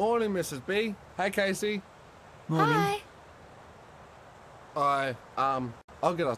Morning, Mrs. B. Hey, Casey. Morning. Hi. I'll get us.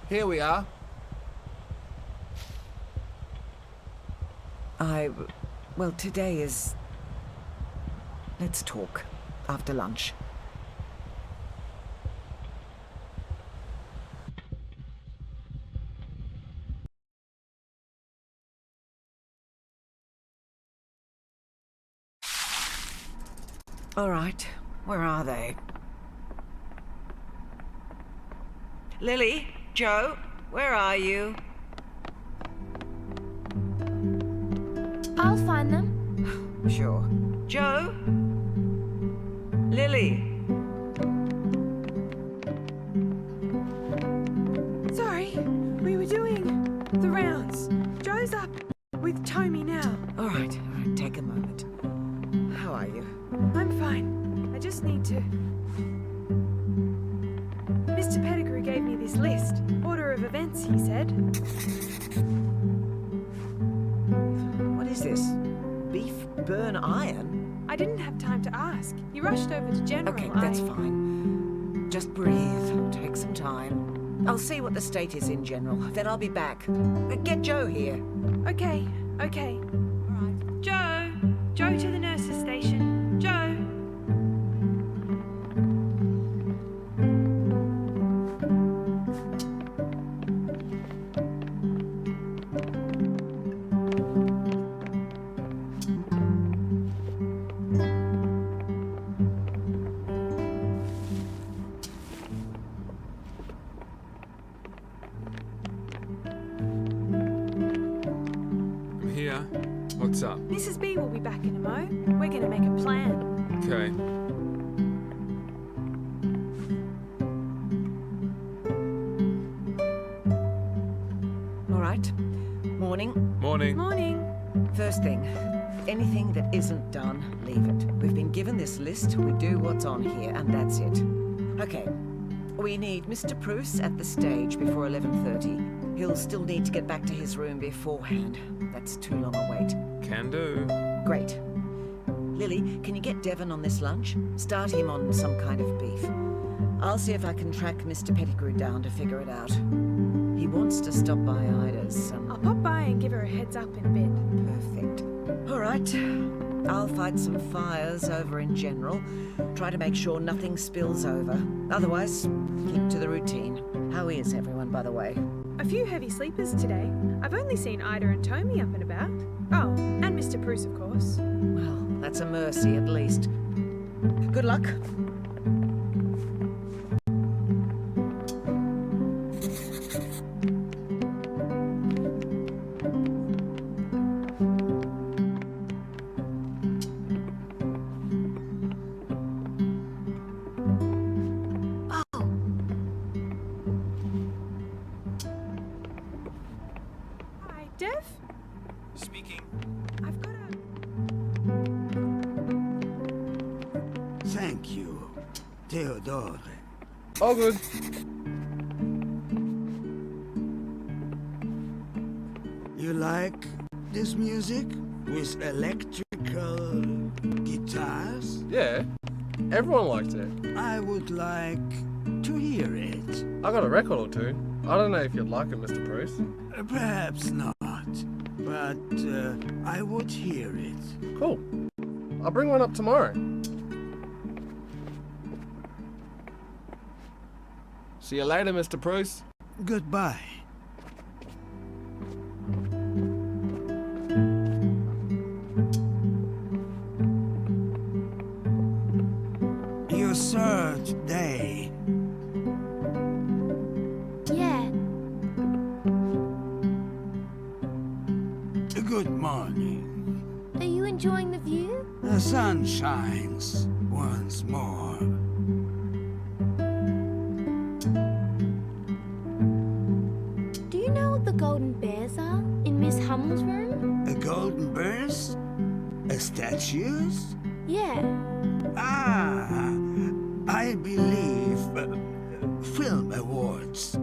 Here we are. Well, today is... Let's talk. After lunch. All right. Where are they? Lily? Joe? Where are you? I'll find them. Sure. Joe? Lily? Sorry, we were doing the rounds. Joe's up with Tommy now. All right, take a moment. How are you? I'm fine. I just need to... Mr. Pettigrew gave me this list. Order of events, he said. What is this? Beef burn iron? I didn't have time to ask. He rushed over to General. Okay, that's fine. Just breathe. Take some time. I'll see what the state is in, General. Then I'll be back. Get Joe here. Okay. All right. Joe to the nurse's station. Joe. Here. What's up? Mrs. B will be back in a mo. We're going to make a plan. Okay. All right. Morning. Morning. Morning. First thing, anything that isn't done, leave it. We've been given this list, we do what's on here, and that's it. Okay. We need Mr. Bruce at the stage before 11:30. He'll still need to get back to his room beforehand. That's too long a wait. Can do. Great. Lily, can you get Devon on this lunch? Start him on some kind of beef. I'll see if I can track Mr. Pettigrew down to figure it out. He wants to stop by Ida's. I'll pop by and give her a heads up in a bit. Perfect. All right. I'll fight some fires over in general. Try to make sure nothing spills over. Otherwise, keep to the routine. How is everyone, by the way? A few heavy sleepers today. I've only seen Ida and Tommy up and about. Oh, and Mr. Bruce, of course. Well, that's a mercy at least. Good luck. Hi, Dev? Speaking. I've got a... Thank you, Theodore. All good. You like this music with electrical guitars? Yeah. Everyone likes it. I would like to hear it. I got a record or two. I don't know if you'd like it, Mr. Bruce. Perhaps not, but I would hear it. Cool. I'll bring one up tomorrow. See you later, Mr. Bruce. Goodbye. third day. Yeah. Good morning. Are you enjoying the view? The sun shines once more. Do you know what the golden bears are in Miss Hummel's room? A golden burst? A statues? Yeah. Ah, I believe film awards.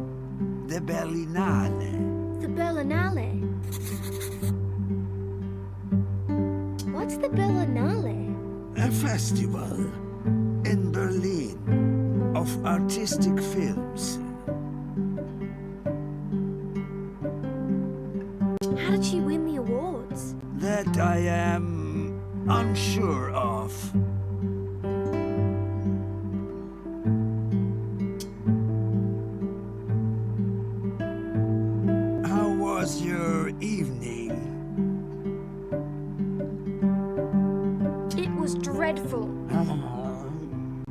The Berlinale. The Berlinale. What's the Berlinale? A festival in Berlin of artistic films. How did she win the awards? That I am unsure of. How was your evening? It was dreadful.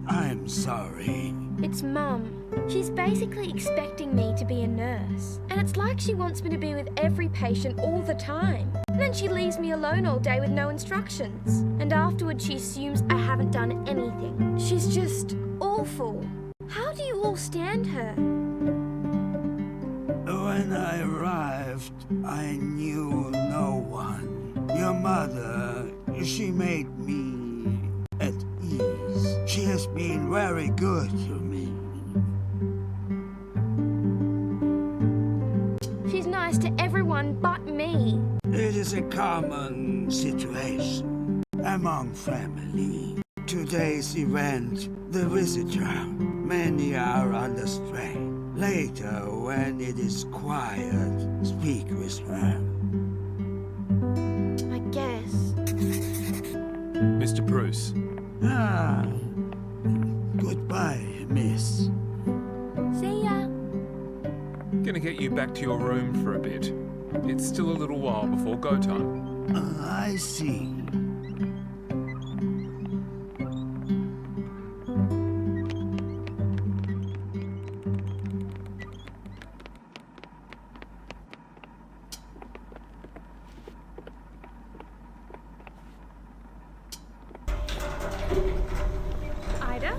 I'm sorry. It's Mum. She's basically expecting me to be a nurse. And it's like she wants me to be with every patient all the time. And then she leaves me alone all day with no instructions. And afterwards she assumes I haven't done anything. She's just awful. How do you all stand her? When I arrived, I knew no one. Your mother, she made me at ease. She has been very good to me. She's nice to everyone but me. It is a common situation among family. Today's event, the visitor, many are on the strain. Later, when it is quiet, speak with her. I guess. Mr. Bruce, Ah, goodbye, miss. See ya. gonna get you back to your room for a bit. It's still a little while before go time. I see. Ida?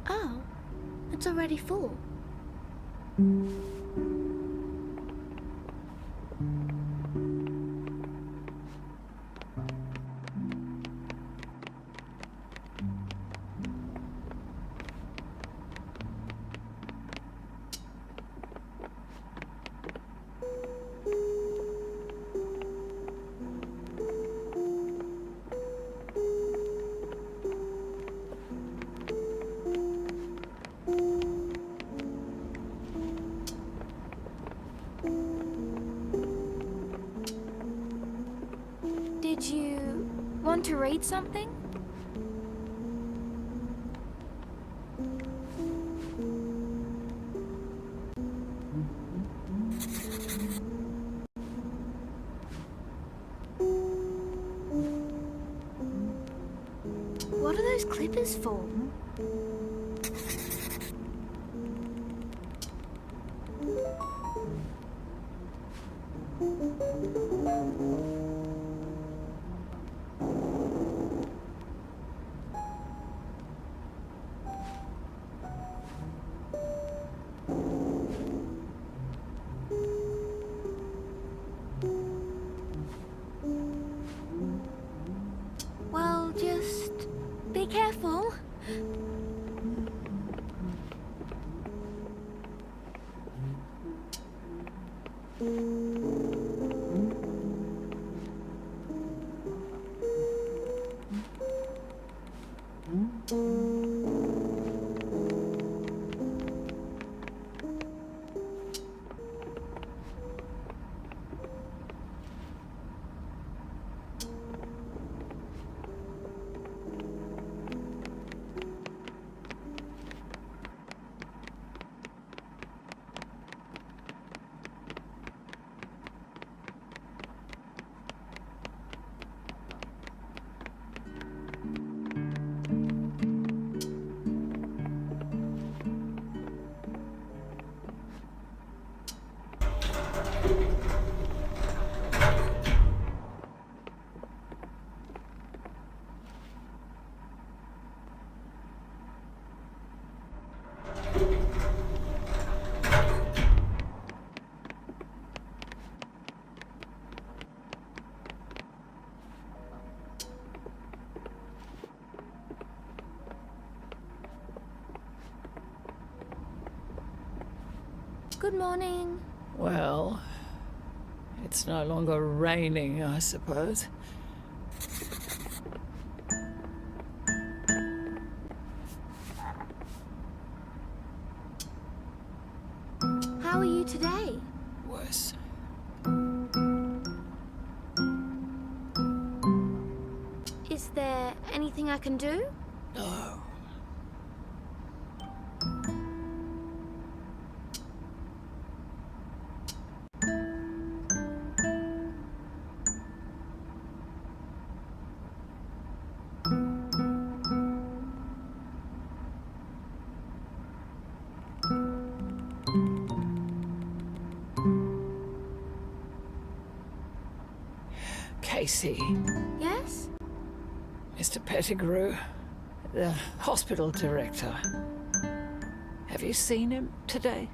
Oh, it's already full. Did you want to read something? What are those clippers for? Well, just be careful. Good morning. Well, it's no longer raining, I suppose. How are you today? Worse. Is there anything I can do? No. Casey, Yes? Mr. Pettigrew, the hospital director. Have you seen him today?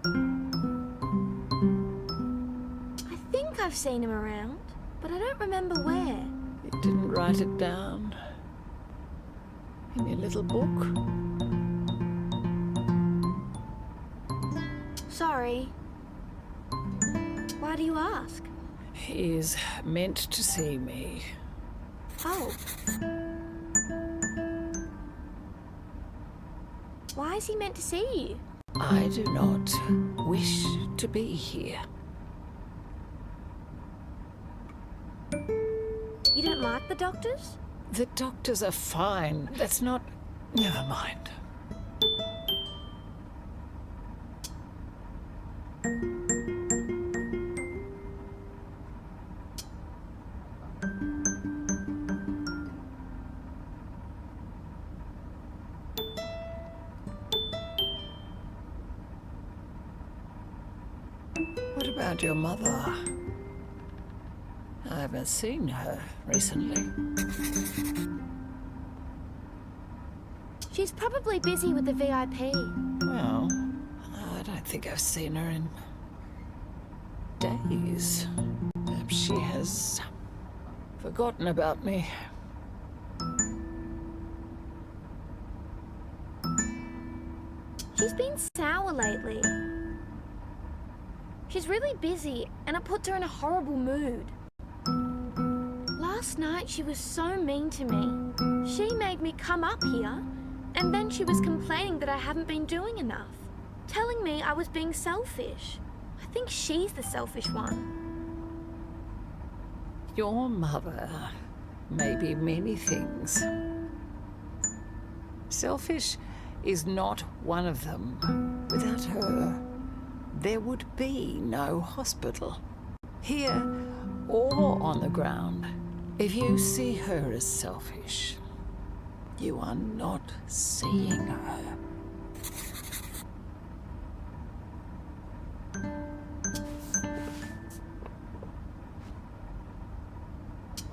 I think I've seen him around, but I don't remember where. You didn't write it down in your little book? Sorry. Why do you ask? He's meant to see me. Oh. Why is he meant to see you? I do not wish to be here. You don't like the doctors? The doctors are fine. That's not... Never mind. What about your mother? I haven't seen her recently. She's probably busy with the VIP. Well, I don't think I've seen her in days. Perhaps she has forgotten about me. She's been sour lately. She's really busy, and it puts her in a horrible mood. Last night she was so mean to me. She made me come up here, and then she was complaining that I haven't been doing enough, telling me I was being selfish. I think she's the selfish one. Your mother may be many things. Selfish is not one of them. Without her, there would be no hospital. Here or on the ground. If you see her as selfish, you are not seeing her.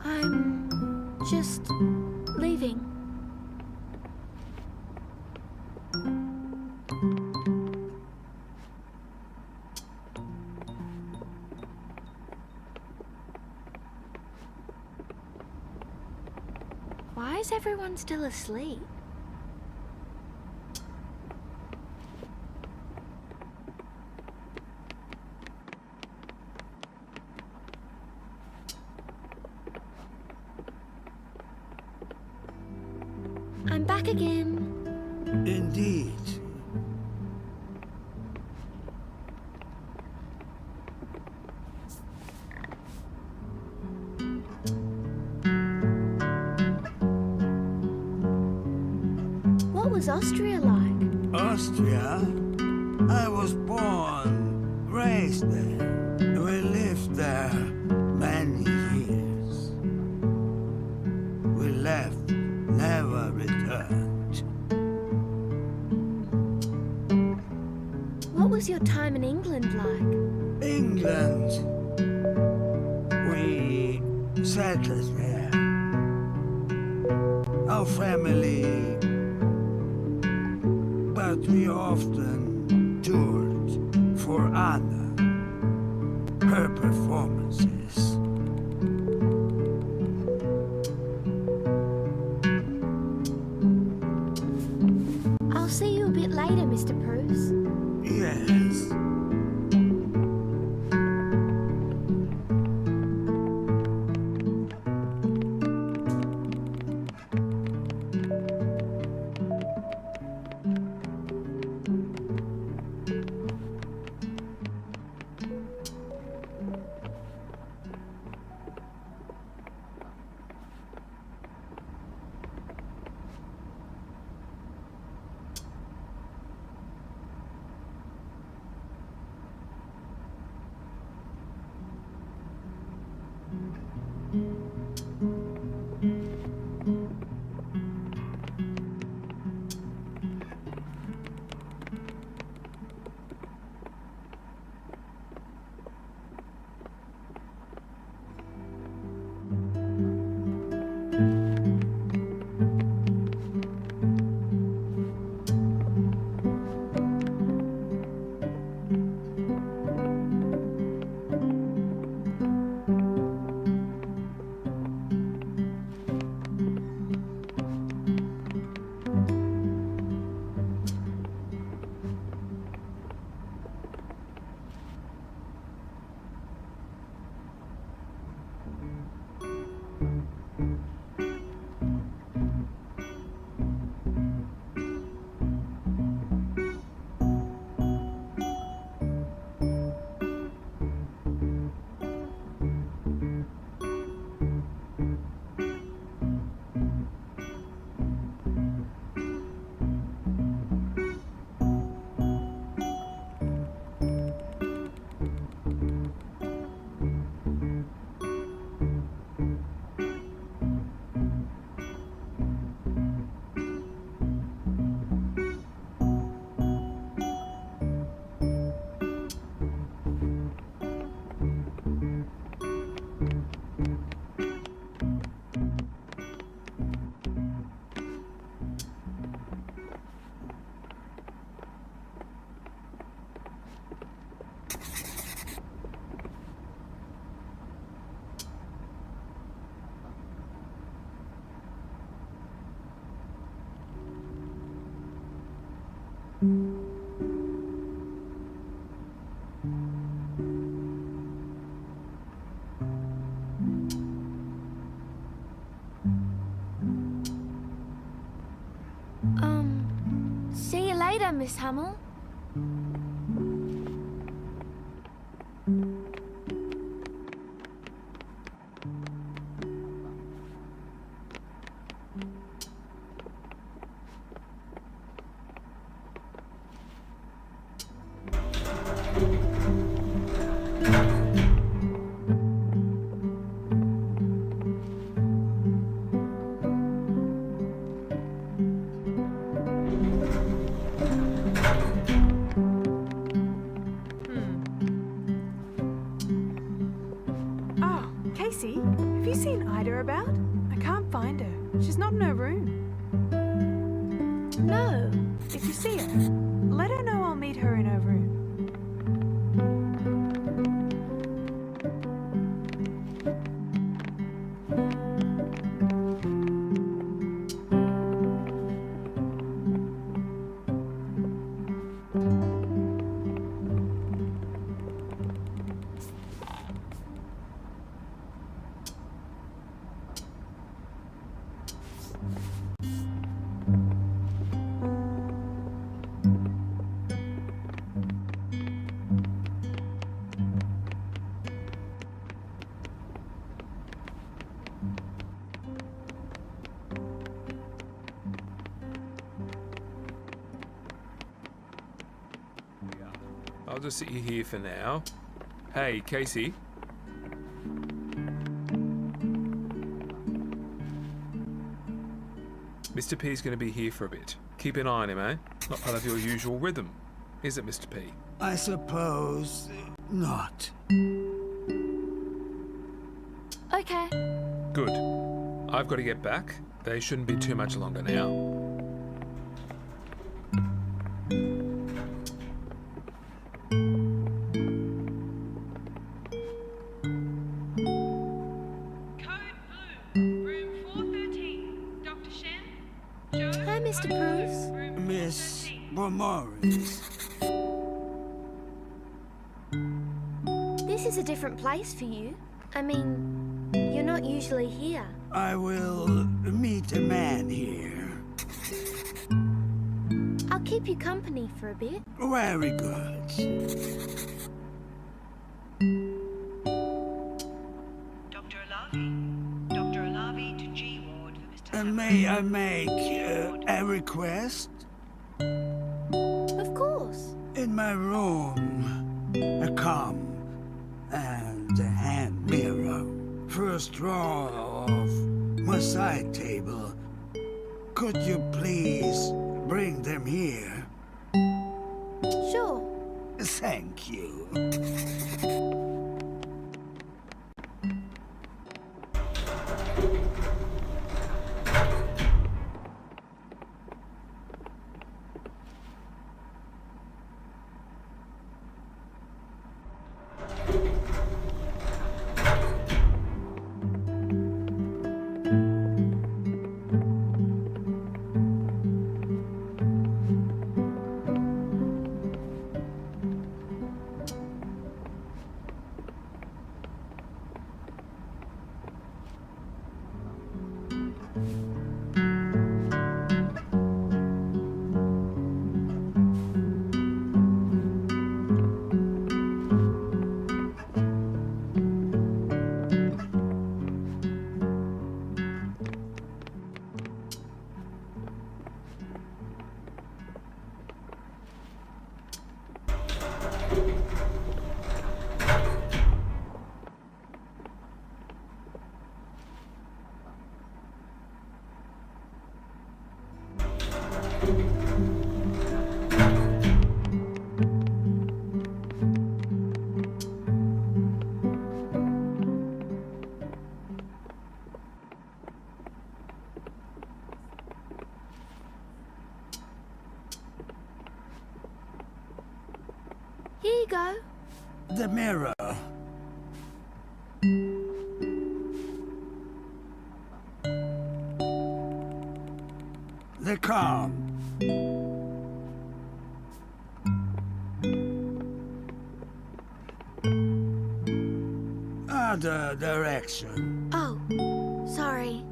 I'm just leaving. Why is everyone still asleep? I'm back again. Indeed. What was Austria like? Austria? I was born, raised there. We lived there many years. We left, never returned. What was your time in England like? England. We settled there. Our family. But we often toured for Anna, her performances. I'll see you a bit later, Mr. Bruce. Yes. See you later, Miss Hummel. Oh, Casey, have you seen Ida about? I can't find her. She's not in her room. No. If you see her, let her know I'll meet her in her room. I'll just sit you here for now. Hey, Casey. Mr. P's going to be here for a bit. Keep an eye on him, eh? Not part of your usual rhythm, is it, Mr. P? I suppose not. Okay. Good. I've got to get back. They shouldn't be too much longer now. Hi, Mr. Bruce. Miss Morris. is a different place for you. I mean, you're not usually here. I will meet a man here. I'll keep you company for a bit. Very good. Dr. Alavi. Dr. Alavi to G Ward for Mr. May I make a request? Of course. In my room, a comb and a hand mirror. First drawer of my side table. Could you please bring them here? Sure. Thank you. Here you go. The mirror. The comb. Other direction. Oh, sorry.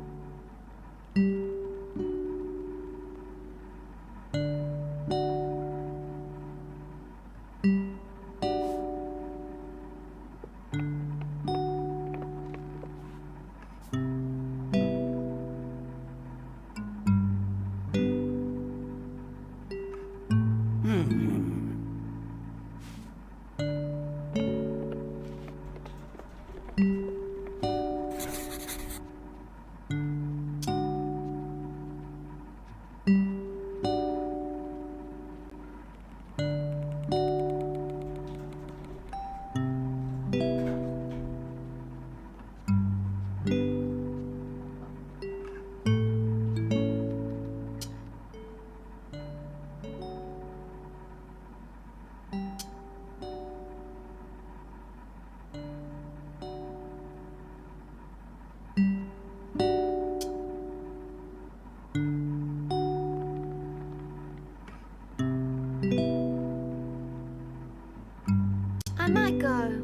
I might go.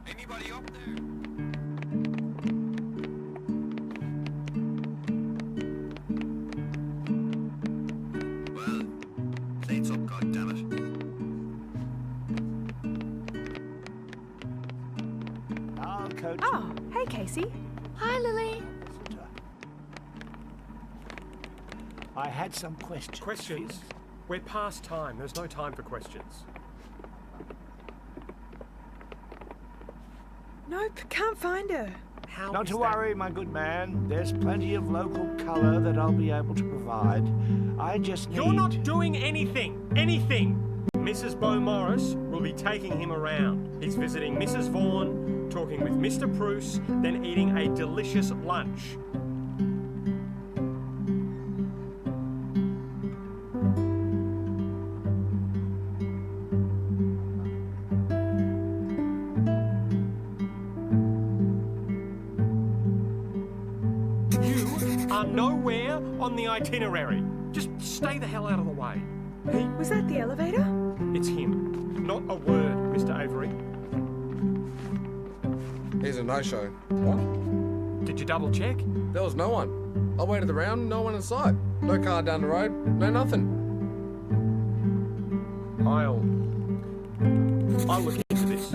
Anybody up there? Well, cleans up, goddammit. I'll coach Oh, hey, Casey. Hi, Lily. I had some questions. Questions? We're past time. There's no time for questions. Nope, can't find her. How Not is to that- worry, my good man. There's plenty of local colour that I'll be able to provide. I just need... You're not doing anything. Anything. Mrs. Beau Morris will be taking him around. He's visiting Mrs. Vaughan, talking with Mr. Bruce, then eating a delicious lunch. You are nowhere on the itinerary. Just stay the hell out of the way. He... Was that the elevator? It's him. Not a word, Mr. Avery. He's a no-show. What? Did you double check? There was no one. I waited around, no one in sight. No car down the road, no nothing. I'll look into this.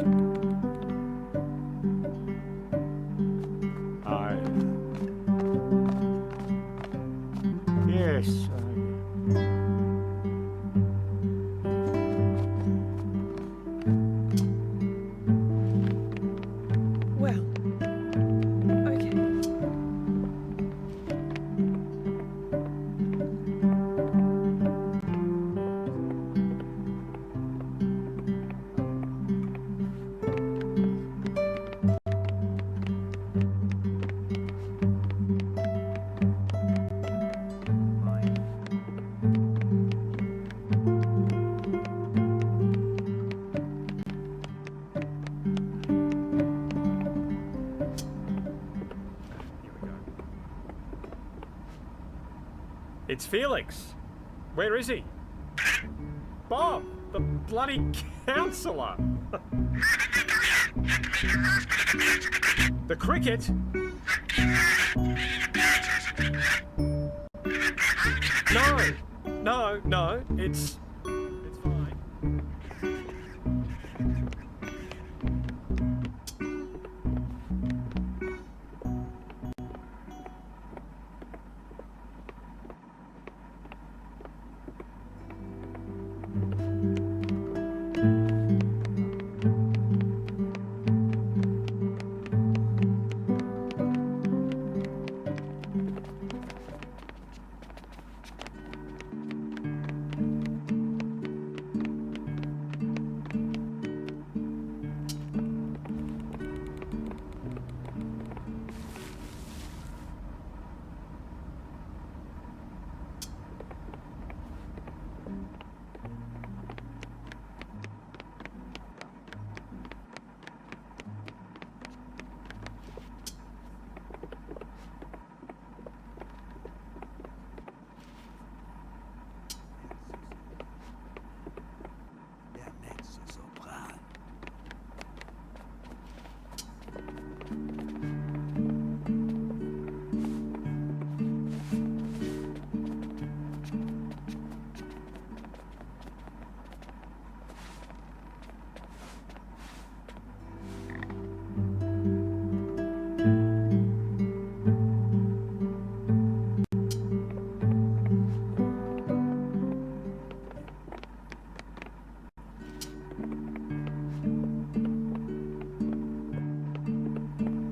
Yes. Well, okay. It's Felix. Where is he? Bob, the bloody counsellor. The cricket? No, it's fine.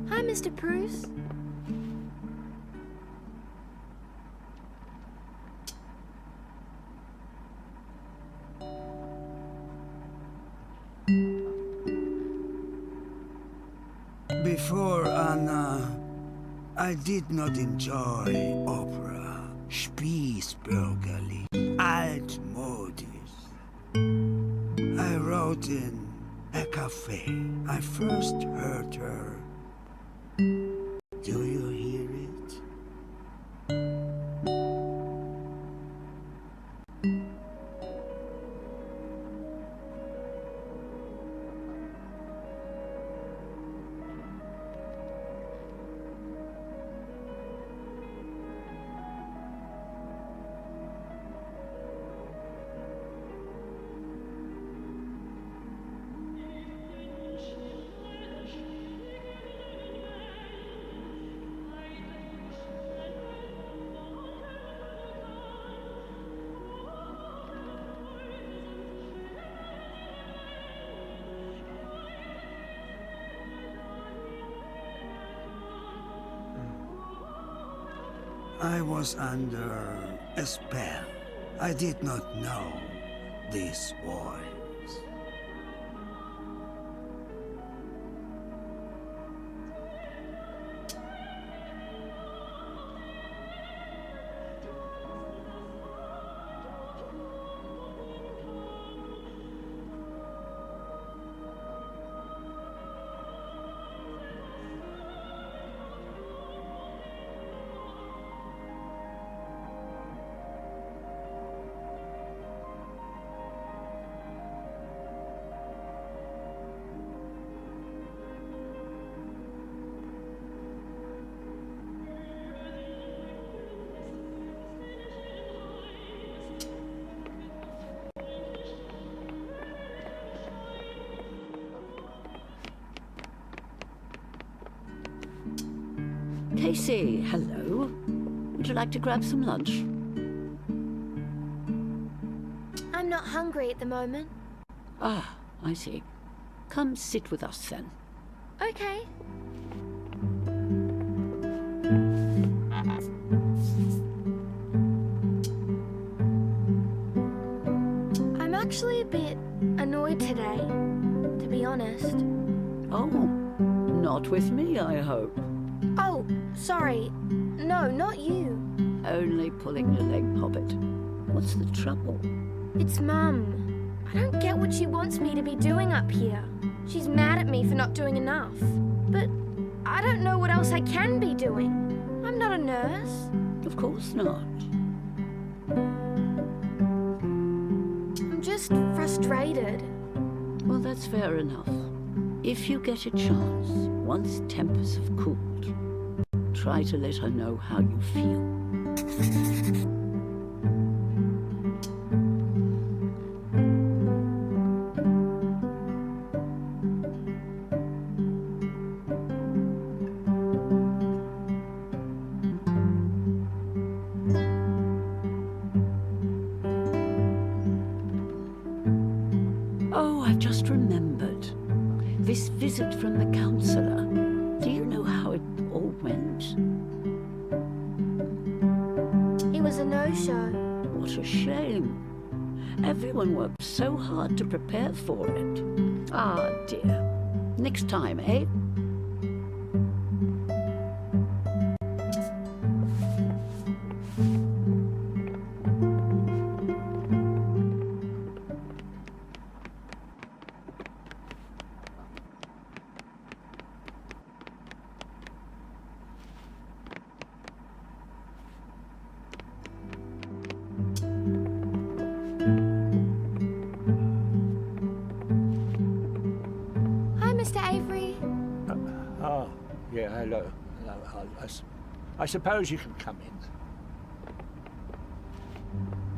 Hi, Mr. Bruce. Before Anna, I did not enjoy opera, Spießbürgerlich, altmodisch. I wrote in a cafe. I first heard her. Do you hear it? I was under a spell. I did not know these words. Casey, hello. Would you like to grab some lunch? I'm not hungry at the moment. Ah, I see. Come sit with us then. Okay. I'm actually a bit annoyed today, to be honest. Oh, not with me, I hope. Oh, sorry. No, not you. Only pulling your leg, Poppet. What's the trouble? It's Mum. I don't get what she wants me to be doing up here. She's mad at me for not doing enough. But I don't know what else I can be doing. I'm not a nurse. Of course not. I'm just frustrated. Well, that's fair enough. If you get a chance, once tempers have cooled, try to let her know how you feel. Oh, I've just remembered. This visit from the counsellor. Do you know how it all went? It was a no-show. What a shame. Everyone worked so hard to prepare for it. Ah, dear. Next time, eh? Hi, Mr. Avery. Oh, yeah, hello. I suppose you can come in.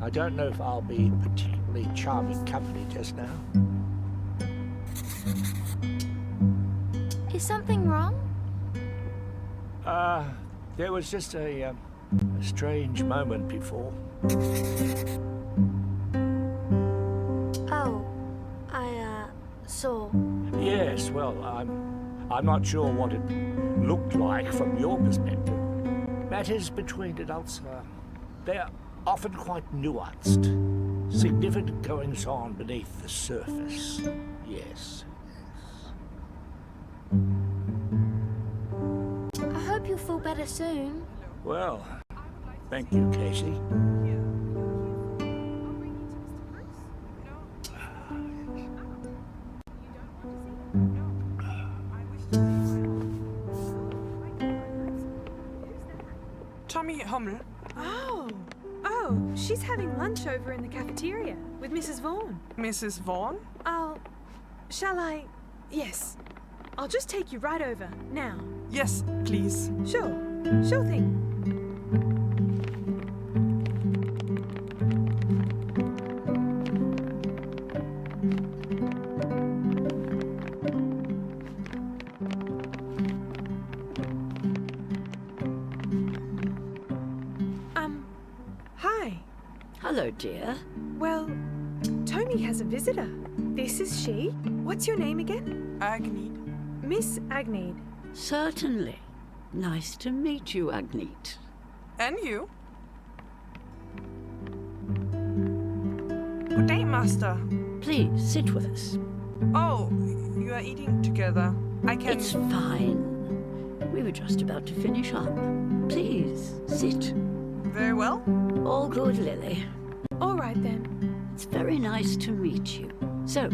I don't know if I'll be particularly charming company just now. Is something wrong? There was just a strange moment before. Oh, I saw. Yes, well, I'm not sure what it looked like from your perspective. Matters between adults, they're often quite nuanced. Significant goings-on beneath the surface. Yes. I hope you'll feel better soon. Well, thank you, Casey. Tommy Hummel. Oh, she's having lunch over in the cafeteria with Mrs. Vaughan. Mrs. Vaughan? Shall I? Yes. I'll just take you right over, now. Yes, please. Sure thing. Hi. Hello, dear. Well, Tommy has a visitor. This is she. What's your name again? Agneed. Miss Agneed. Certainly. Nice to meet you, Agneed. And you? Good day, Master. Please, sit with us. Oh, you are eating together. I can... It's fine. We were just about to finish up. Please, sit. Very well. All good, Lily. All right, then. It's very nice to meet you. So,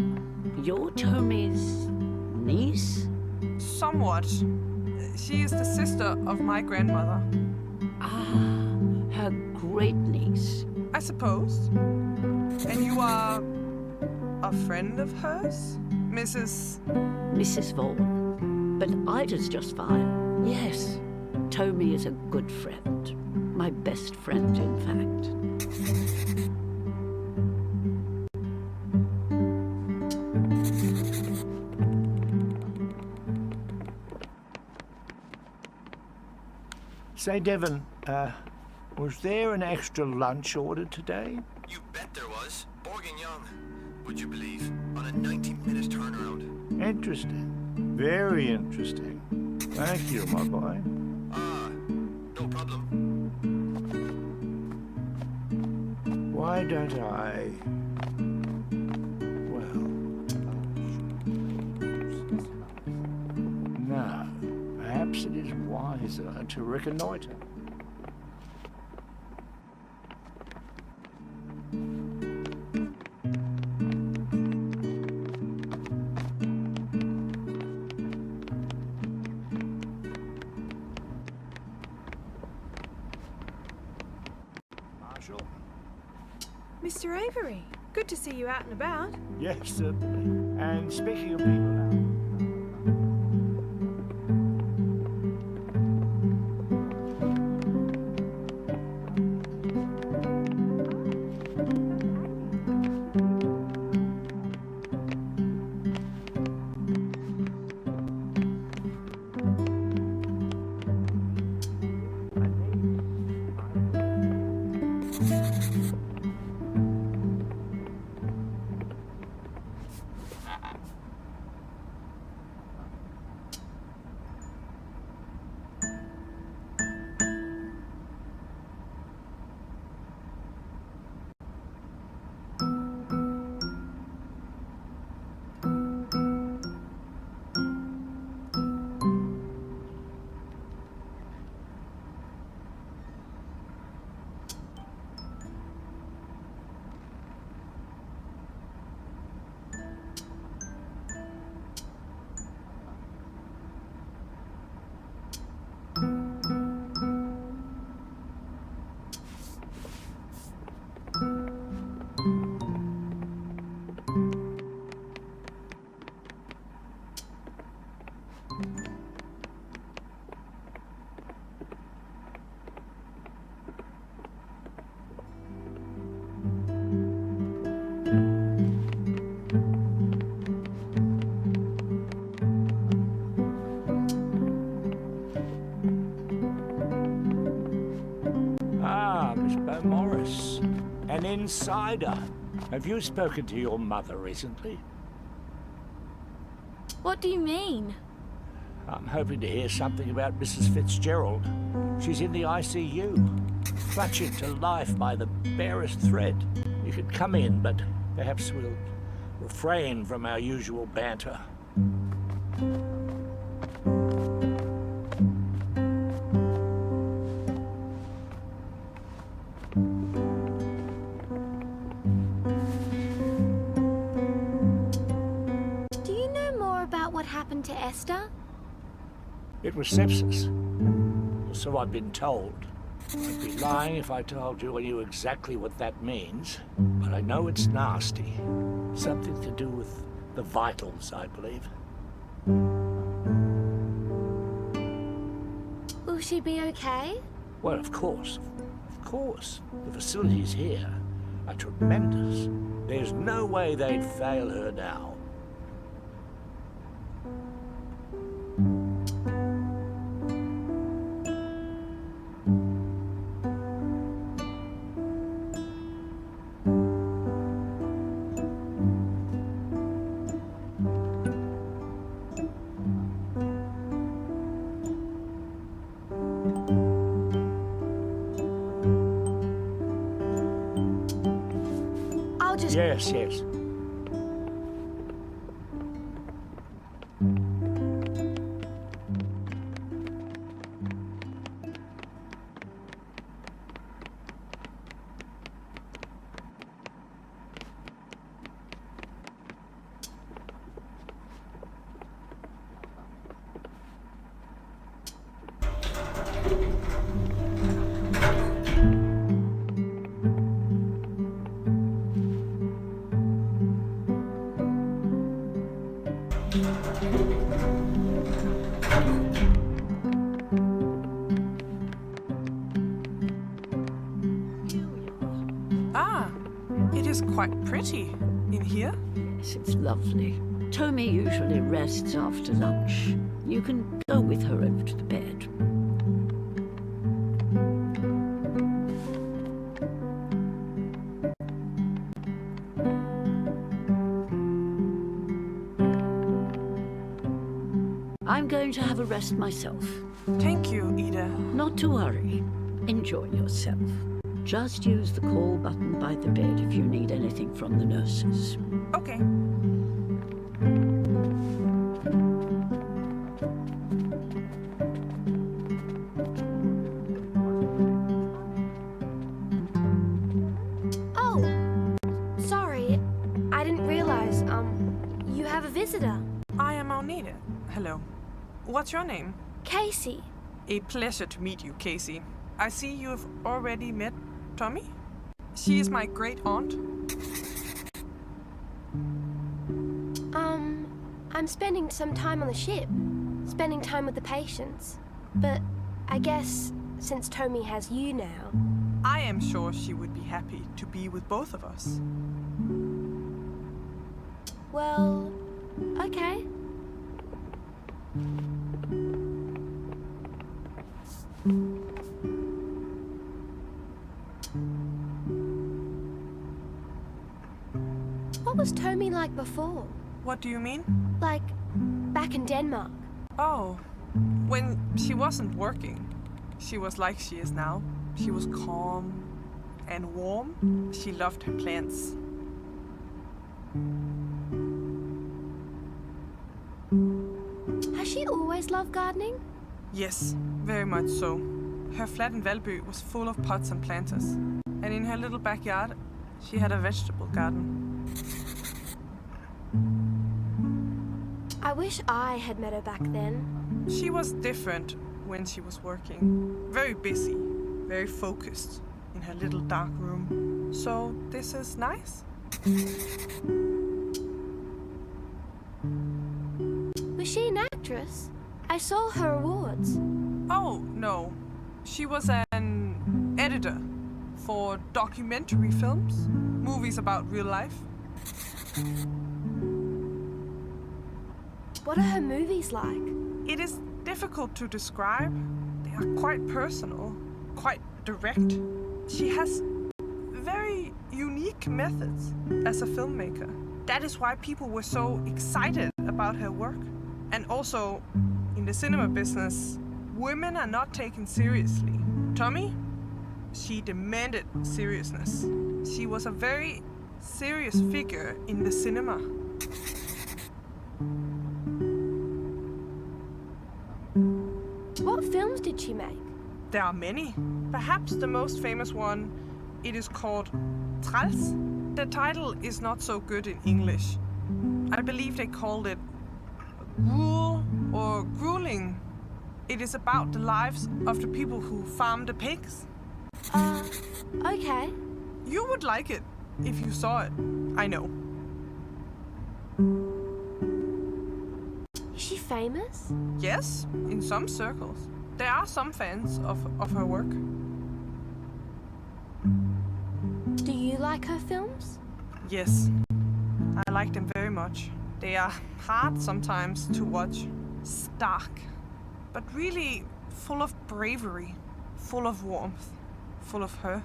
you're Tommy's niece? Somewhat. She is the sister of my grandmother. Ah, her great niece. I suppose. And you are a friend of hers? Mrs. Vaughan. But Ida's just fine. Yes, Tommy is a good friend. My best friend, in fact. Say, Devon, was there an extra lunch ordered today? You bet there was. Bourguignon, would you believe? On a 90-minute turnaround. Interesting. Very interesting. Thank you, my boy. No problem. Why don't I... Well... No. Perhaps it is wiser to reconnoiter. Mr. Avery, good to see you out and about. Yes, certainly. And speaking of people now... An insider. Have you spoken to your mother recently? What do you mean? I'm hoping to hear something about Mrs. Fitzgerald. She's in the ICU, clutching to life by the barest thread. You could come in, but perhaps we'll refrain from our usual banter. To Esther? It was sepsis. So I've been told. I'd be lying if I told you I knew exactly what that means, but I know it's nasty. Something to do with the vitals, I believe. Will she be okay? Well, of course. Of course. The facilities here are tremendous. There's no way they'd fail her now. Yes, yes. It is quite pretty in here. Yes, it's lovely. Tommy usually rests after lunch. You can go with her over to the bed. the rest myself. Thank you, Ida. Not to worry. Enjoy yourself. Just use the call button by the bed if you need anything from the nurses. Okay. Oh, sorry. I didn't realize, you have a visitor. I am Agnete. Hello. What's your name? Casey. A pleasure to meet you, Casey. I see you've already met Tommy? She is my great aunt. I'm spending some time on the ship. Spending time with the patients. But I guess since Tommy has you now... I am sure she would be happy to be with both of us. Well, okay. What was Tommy like before? What do you mean? Like, back in Denmark. Oh, when she wasn't working, she was like she is now. She was calm and warm. She loved her plants. Has she always loved gardening? Yes, very much so. Her flat in Valby was full of pots and planters. And in her little backyard, she had a vegetable garden. I wish I had met her back then. She was different when she was working. Very busy, very focused in her little dark room. So this is nice. Was she an actress? I saw her awards. Oh, no. She was an editor for documentary films, movies about real life. What are her movies like? It is difficult to describe. They are quite personal, quite direct. She has very unique methods as a filmmaker. That is why people were so excited about her work. And also, in the cinema business, women are not taken seriously. Tommy, she demanded seriousness. She was a very serious figure in the cinema. What films did she make? There are many. Perhaps the most famous one, it is called Træls. The title is not so good in English. I believe they called it Gruel or Grueling. It is about the lives of the people who farm the pigs. Okay. You would like it if you saw it. I know. Is she famous? Yes, in some circles. There are some fans of her work. Do you like her films? Yes, I like them very much. They are hard sometimes to watch. Stark, but really full of bravery, full of warmth, full of her.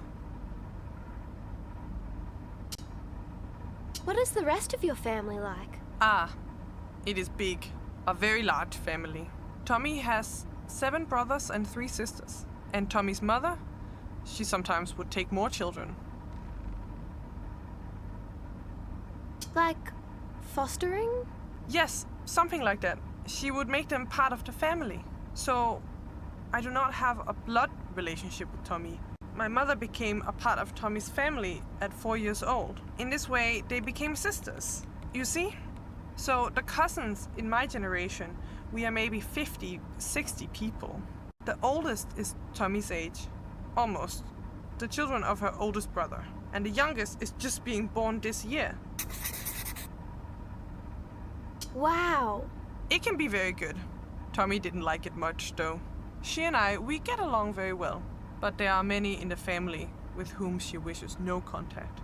What is the rest of your family like? It is big. A very large family. Tommy has 7 brothers and 3 sisters. And Tommy's mother, she sometimes would take more children. Like fostering? Yes, something like that. She would make them part of the family. So, I do not have a blood relationship with Tommy. My mother became a part of Tommy's family at 4 years old. In this way, they became sisters. You see? So, the cousins in my generation, we are maybe 50, 60 people. The oldest is Tommy's age. Almost. The children of her oldest brother. And the youngest is just being born this year. Wow. It can be very good. Tommy didn't like it much, though. She and I, we get along very well. But there are many in the family with whom she wishes no contact.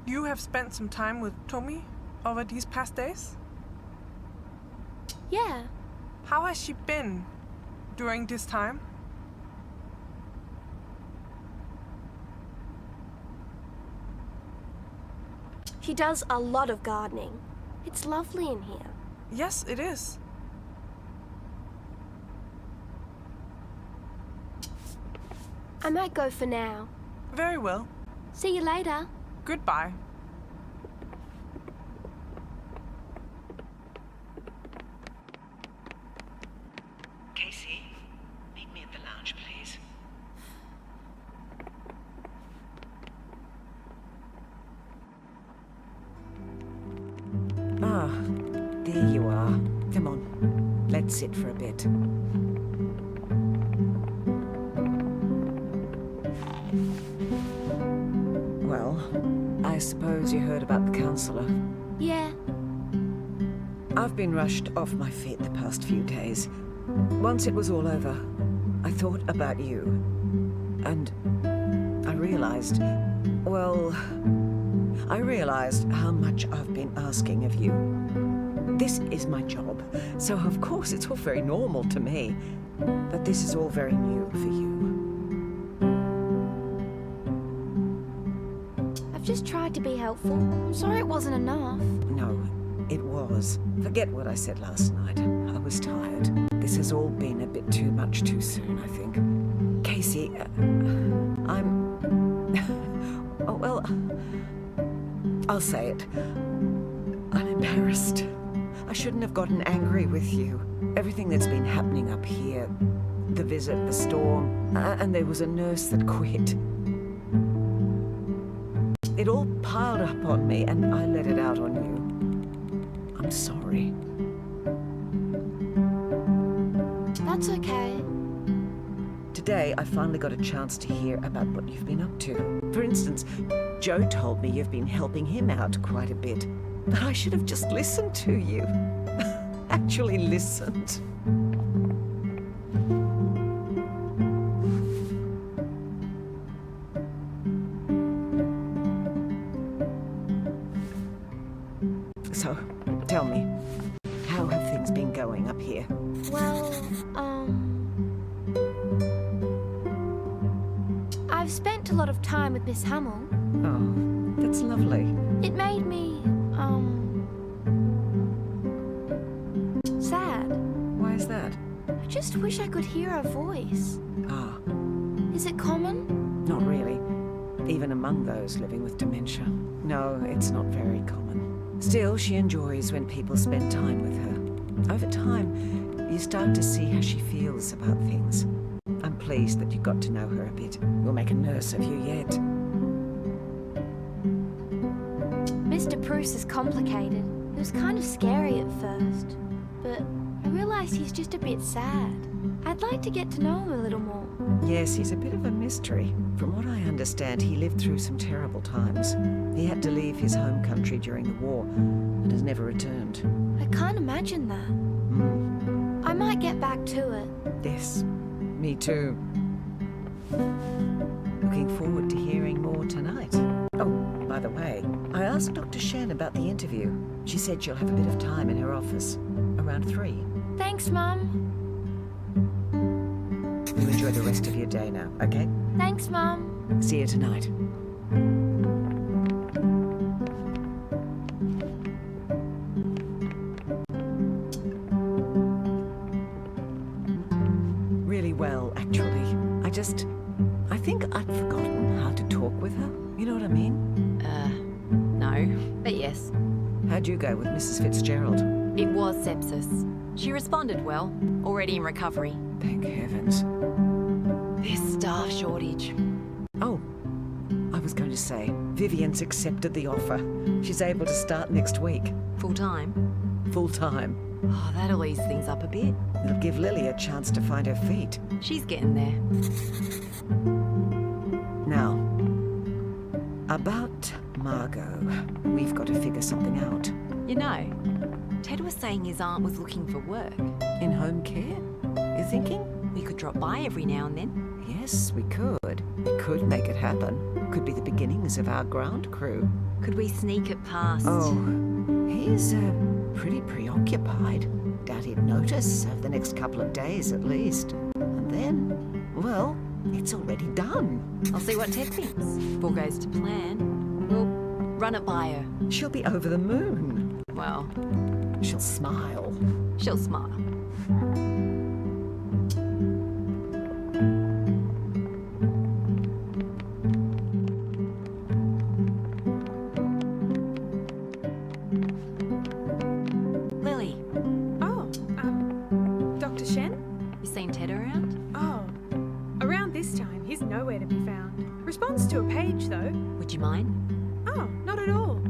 You have spent some time with Tommy? over these past days? Yeah. How has she been during this time? She does a lot of gardening. It's lovely in here. Yes, it is. I might go for now. Very well. See you later. Goodbye. Casey, meet me at the lounge, please. Ah, there you are. Come on, let's sit for a bit. Well, I suppose you heard about the counsellor. Yeah. I've been rushed off my feet the past few days. Once it was all over, I thought about you. And I realized how much I've been asking of you. This is my job, so of course it's all very normal to me. But this is all very new for you. I've just tried to be helpful. I'm sorry it wasn't enough. No, it was. Forget what I said last night. I was tired. This has all been a bit too much too soon, I think. Casey, oh, well, I'll say it. I'm embarrassed. I shouldn't have gotten angry with you. Everything that's been happening up here, the visit, the storm, and there was a nurse that quit. It all piled up on me and I let it out on you. I'm sorry. That's okay. Today, I finally got a chance to hear about what you've been up to. For instance, Joe told me you've been helping him out quite a bit. But I should have just listened to you. Actually listened. So, tell me, how have things been going up here? Well, I've spent a lot of time with Miss Hummel. Oh, that's lovely. It made me, sad. Why is that? I just wish I could hear her voice. Ah, Is it common? not really. Even among those living with dementia. No, it's not very common. Still, she enjoys when people spend time with her. Over time, you start to see how she feels about things. I'm pleased that you got to know her a bit. We'll make a nurse of you yet. Mr. Bruce is complicated. It was kind of scary at first, but I realized he's just a bit sad. I'd like to get to know him a little more. Yes, he's a bit of a mystery. From what I understand, he lived through some terrible times. He had to leave his home country during the war and has never returned. I can't imagine that. I might get back to it. Yes, me too. Looking forward to hearing more tonight. Oh, by the way, I asked Dr. Shen about the interview. She said she'll have a bit of time in her office. Around 3. Thanks, Mum. You enjoy the rest of your day now, okay? Thanks, Mum. See you tonight. Really well, actually. I think I'd forgotten how to talk with her. You know what I mean? No, but yes. How'd you go with Mrs. Fitzgerald? It was sepsis. She responded well, already in recovery. Thank heavens. This staff shortage. Oh, I was going to say, Vivian's accepted the offer. She's able to start next week. Full time? Full time. Oh, that'll ease things up a bit. It'll give Lily a chance to find her feet. She's getting there. Now, about Margot. We've got to figure something out. You know, Ted was saying his aunt was looking for work. In home care? You're thinking? We could drop by every now and then. Yes, we could. We could make it happen. Could be the beginnings of our ground crew. Could we sneak it past? Oh, He's pretty preoccupied. Doubt he'd notice over the next couple of days at least. And then, well, it's already done. I'll see what Ted thinks. If all goes to plan, we'll run it by her. She'll be over the moon. Well, She'll smile. she'll smile. Lily, Oh, Dr. Shen? you seen Ted around? Oh, around this time, he's nowhere to be found. Responds to a page, though. Would you mind? Oh, not at all.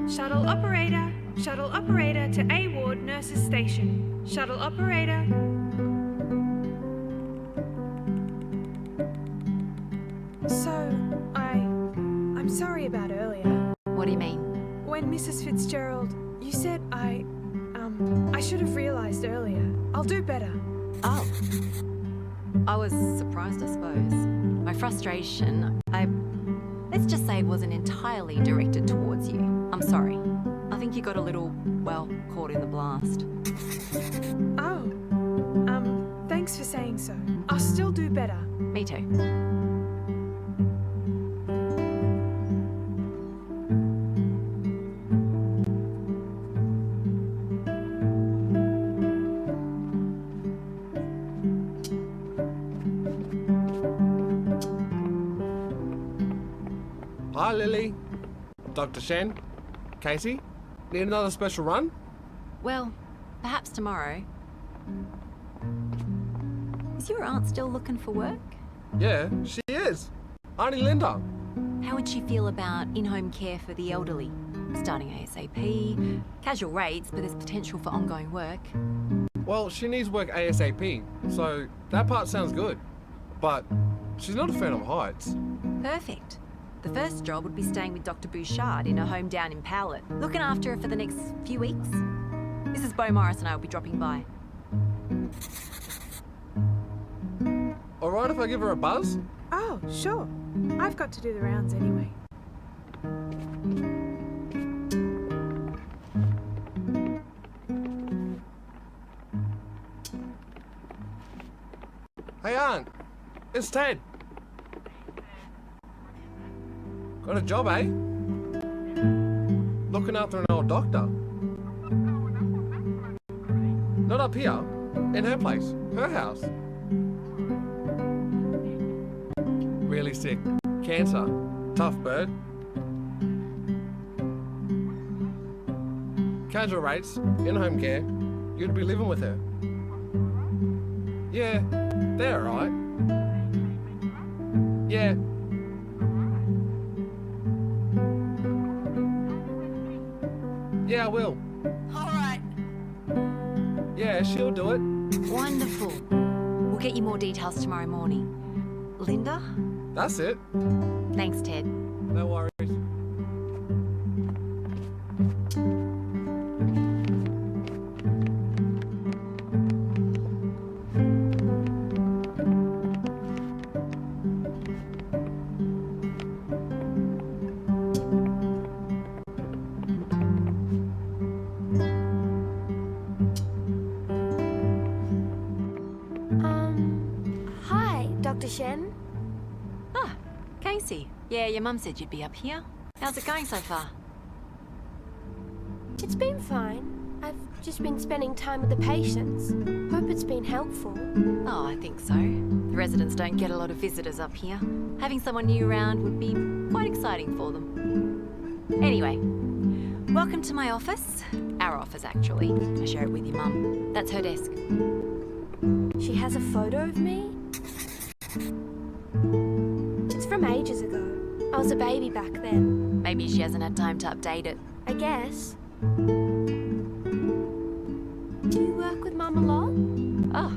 Shuttle operator to A Ward Nurses Station. Shuttle operator. So, I'm sorry about earlier. What do you mean? When Mrs. Fitzgerald, you said I should have realized earlier. I'll do better. Oh. I was surprised, I suppose. My frustration, let's just say it wasn't entirely directed towards you. I'm sorry. I think you got a little, well, caught in the blast. Oh. Thanks for saying so. I'll still do better. Me too. Hi, Lily. Dr. Shen. Casey. Need another special run? Well, perhaps tomorrow. Is your aunt still looking for work? Yeah, she is. Auntie Linda. How would she feel about in-home care for the elderly? Starting ASAP, casual rates, but there's potential for ongoing work. Well, she needs work ASAP, so that part sounds good. But she's not a fan of heights. Perfect. The first job would be staying with Dr. Bouchard in her home down in Powlett, looking after her for the next few weeks. Mrs. Beaumaris and I will be dropping by. Alright if I give her a buzz? Oh, sure. I've got to do the rounds anyway. Hey, Aunt. It's Ted. Got a job, eh? Looking after an old doctor. Not up here. In her place. Her house. Really sick. Cancer. Tough bird. Casual rates. In-home care. You'd be living with her. Yeah. They're alright. Yeah. Yeah, I will. All right. Yeah, she'll do it. Wonderful. We'll get you more details tomorrow morning. Linda? That's it. Thanks, Ted. No worries. Hi, Dr. Shen. Ah, Casey. Yeah, your mum said you'd be up here. How's it going so far? It's been fine. I've just been spending time with the patients. Hope it's been helpful. Oh, I think so. The residents don't get a lot of visitors up here. Having someone new around would be quite exciting for them. Anyway, welcome to my office. Our office, actually. I share it with your mum. That's her desk. She has a photo of me? It's from ages ago. I was a baby back then. Maybe she hasn't had time to update it. I guess. Do you work with Mum a lot? Oh,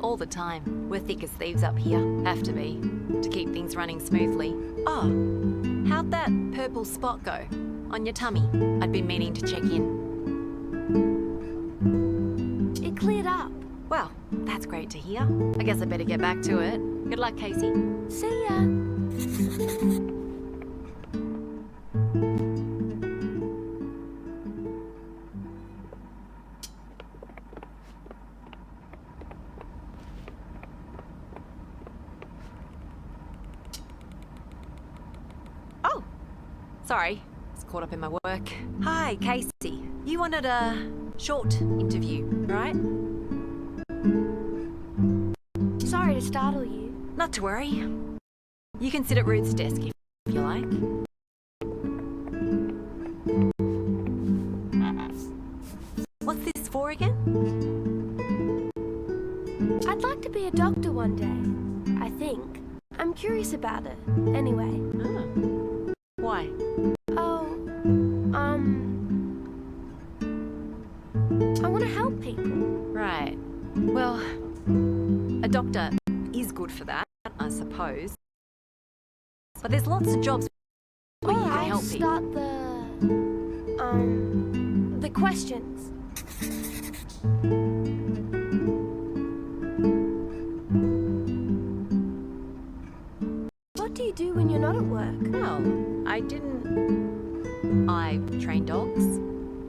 all the time. We're thick as thieves up here. Have to be. To keep things running smoothly. Oh, how'd that purple spot go? On your tummy? I'd been meaning to check in. It cleared up. Well, that's great to hear. I guess I better get back to it. Good luck, Casey. See ya. Sorry, I was caught up in my work. Hi, Casey. You wanted a short interview, right? Sorry to startle you. Not to worry. You can sit at Ruth's desk if you like. What's this for again? I'd like to be a doctor one day, I think. I'm curious about it, anyway. Oh. Why? Oh, I want to help people. Right. Well, a doctor is good for that, I suppose. But there's lots of jobs where you can help people. Start the questions. What do you do when you're not at work? Well, I train dogs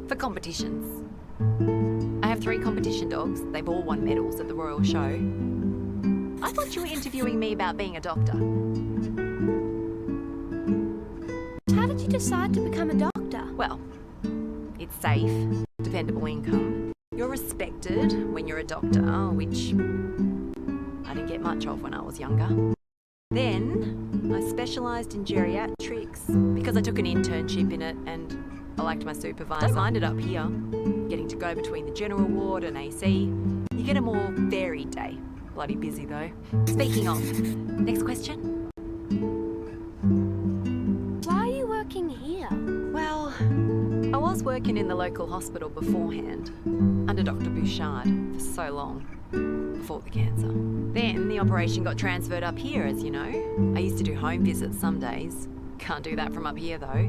for competitions. I have 3 competition dogs. They've all won medals at the Royal Show. I thought you were interviewing me about being a doctor. How did you decide to become a doctor? Well, it's safe, dependable income. You're respected when you're a doctor, which I didn't get much of when I was younger. Then I specialised in geriatrics because I took an internship in it and I liked my supervisor. I ended up here, getting to go between the general ward and AC. You get a more varied day. Bloody busy though. Speaking of, next question. Why are you working here? Well, I was working in the local hospital beforehand, under Dr. Bouchard, for so long, before the cancer. Then the operation got transferred up here, as you know. I used to do home visits some days. Can't do that from up here though.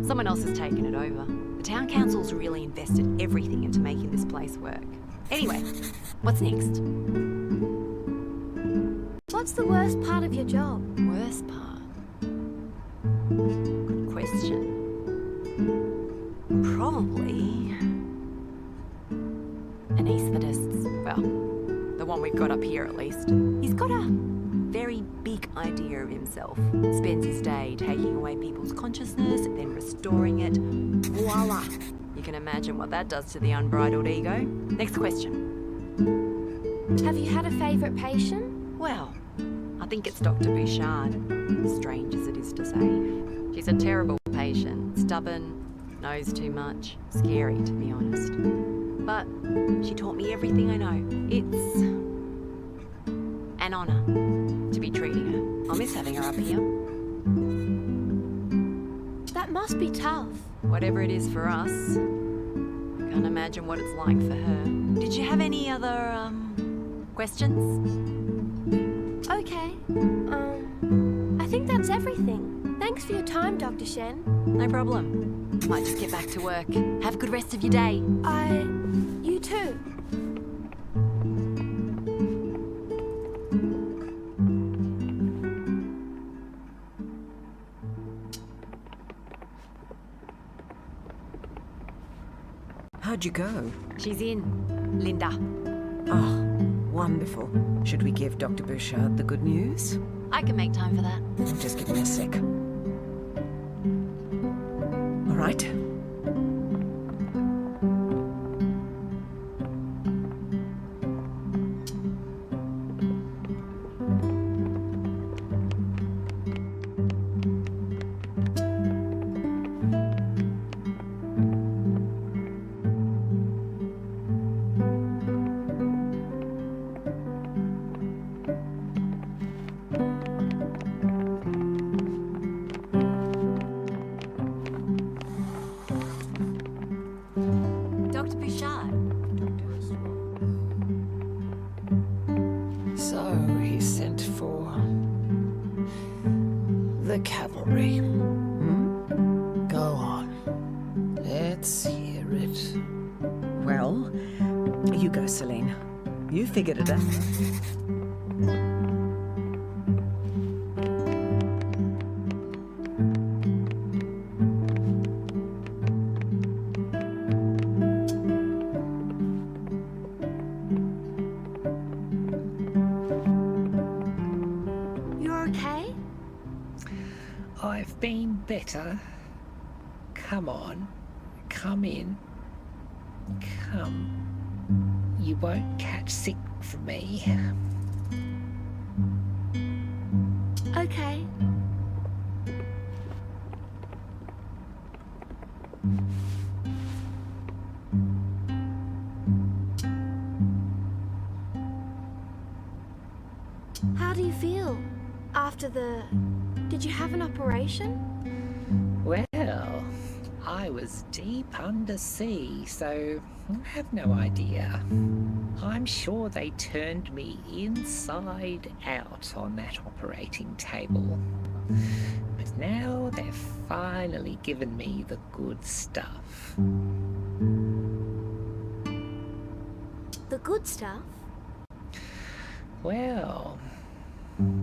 Someone else has taken it over. The town council's really invested everything into making this place work. Anyway, what's next? What's the worst part of your job? Worst part? Good question. Probably anaesthetist. Well, the one we've got up here at least. He's got a very big idea of himself. Spends his day taking away people's consciousness, then restoring it. Voila! You can imagine what that does to the unbridled ego. Next question. Have you had a favourite patient? Well, I think it's Dr. Bouchard, strange as it is to say. She's a terrible patient, stubborn, knows too much, scary to be honest. But she taught me everything I know. It's an honour to be treating her. I'll miss having her up here. That must be tough. Whatever it is for us, I can't imagine what it's like for her. Did you have any other, questions? Okay. I think that's everything. Thanks for your time, Dr. Shen. No problem. Might just get back to work. Have a good rest of your day. You too. How'd you go? She's in. Linda. Oh, wonderful. Should we give Dr. Bouchard the good news? I can make time for that. Just give me a sec. All right. Dr. Bouchard. So he sent for the cavalry. Go on. Let's hear it. Well, you go, Celine. You figured it out. You're okay? I've been better, Come on. Come in. Come. You won't catch sick from me. Okay. How do you feel after the... Did you have an operation? Well, I was deep undersea, so I have no idea. I'm sure they turned me inside out on that operating table. But now they've finally given me the good stuff. The good stuff? Well,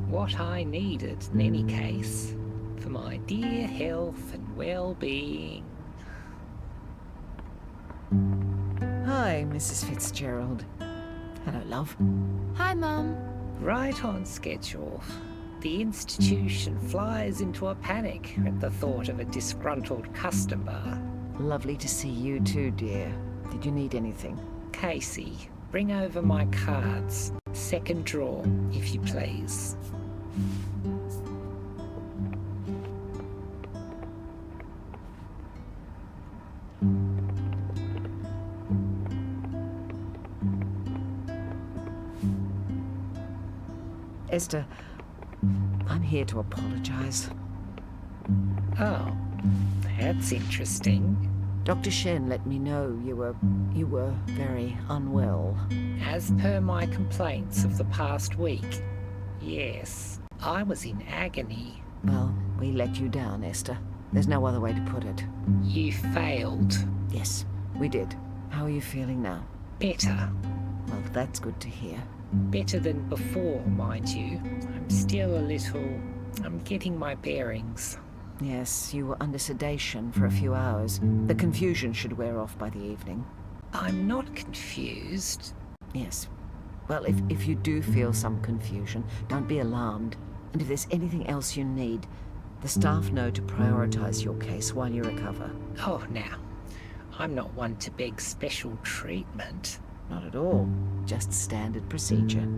what I needed in any case, for my dear health and well-being. Hi, Mrs. Fitzgerald. Hello, love. Hi, Mum. Right on schedule. The institution flies into a panic at the thought of a disgruntled customer. Lovely to see you too, dear. Did you need anything? Casey, bring over my cards. Second drawer, if you please. Esther, I'm here to apologize. Oh, that's interesting. Dr. Shen let me know you were very unwell. As per my complaints of the past week, yes, I was in agony. Well, we let you down, Esther. There's no other way to put it. You failed. Yes, we did. How are you feeling now? Better. Well, that's good to hear. Better than before, mind you. I'm still a little... I'm getting my bearings. Yes, you were under sedation for a few hours. The confusion should wear off by the evening. I'm not confused. Yes. Well, if you do feel some confusion, don't be alarmed. And if there's anything else you need, the staff know to prioritize your case while you recover. Oh, now, I'm not one to beg special treatment. Not at all. Just standard procedure.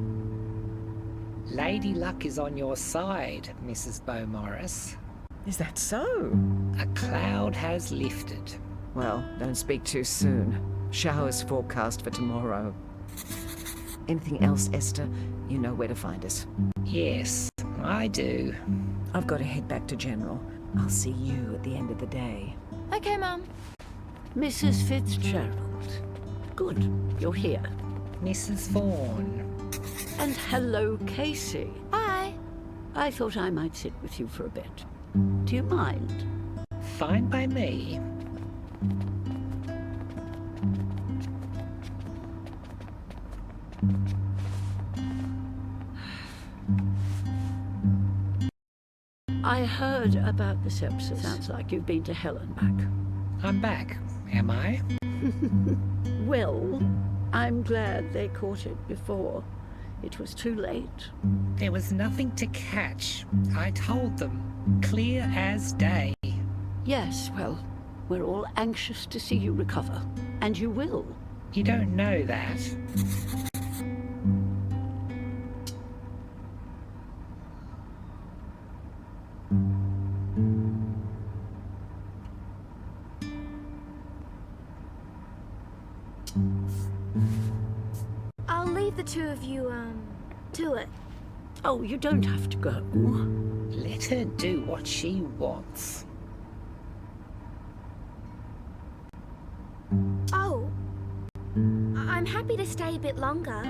Lady Luck is on your side, Mrs. Beaumaris. Is that so? A cloud has lifted. Well, don't speak too soon. Showers forecast for tomorrow. Anything else, Esther? You know where to find us. Yes, I do. I've got to head back to General. I'll see you at the end of the day. Okay, Mum. Mrs. Fitzgerald. Good, you're here. Mrs. Vaughan. And hello, Casey. Hi. I thought I might sit with you for a bit. Do you mind? Fine by me. I heard about the sepsis. Sounds like you've been to hell and back. I'm back, am I? Well, I'm glad they caught it before it was too late. There was nothing to catch. I told them, clear as day. Yes, well, we're all anxious to see you recover. And you will. You don't know that. I'll leave the two of you, to it. Oh, you don't have to go. Let her do what she wants. Oh. I'm happy to stay a bit longer.